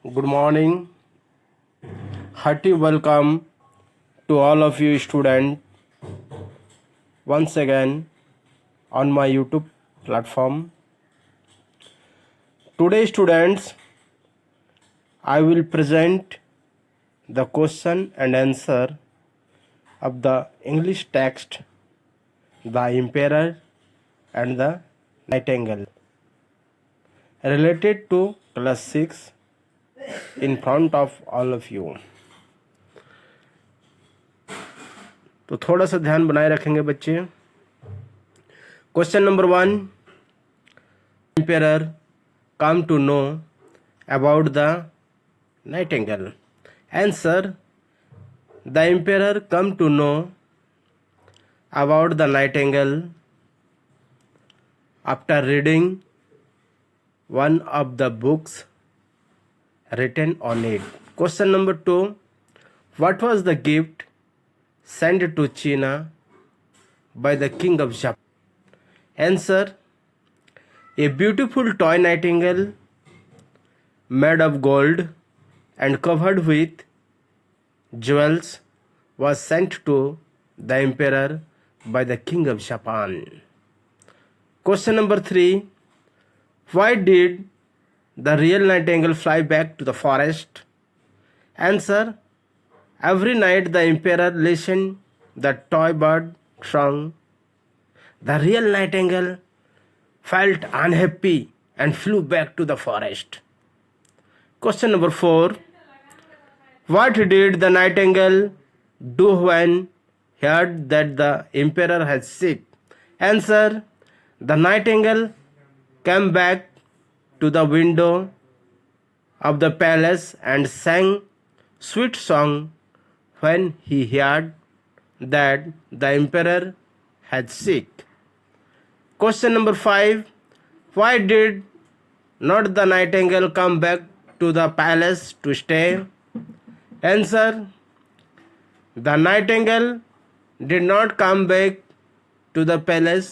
Good morning. Hearty welcome to all of you students once again on my YouTube platform. Today students, I will present the question and answer of the English text The Emperor and the Nightingale related to class 6 in front of all of you. तो थोड़ा सा ध्यान बनाए रखेंगे बच्चे. Question number 1, emperor come to know about the nightingale. Answer: the emperor come to know about the nightingale after reading one of the books written on it. Question number 2, what was the gift sent to China by the king of Japan? Answer: a beautiful toy nightingale made of gold and covered with jewels was sent to the emperor by the king of Japan. Question number 3, why did the real nightingale fly back to the forest? Answer: every night the emperor listened the toy bird song. The real nightingale felt unhappy and flew back to the forest. Question number 4, what did the nightingale do when he heard that the emperor had sick? Answer: the nightingale came back to the window of the palace and sang sweet song when he heard that the emperor had sick. Question number 5, why did not the nightingale come back to the palace to stay? Answer: the nightingale did not come back to the palace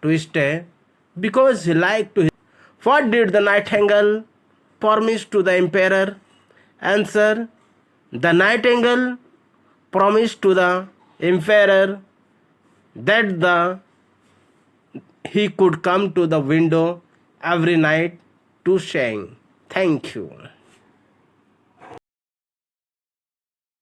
to stay because he liked to. What did the nightingale promise to the emperor? Answer: the nightingale promised to the emperor that he could come to the window every night to sing. Thank you.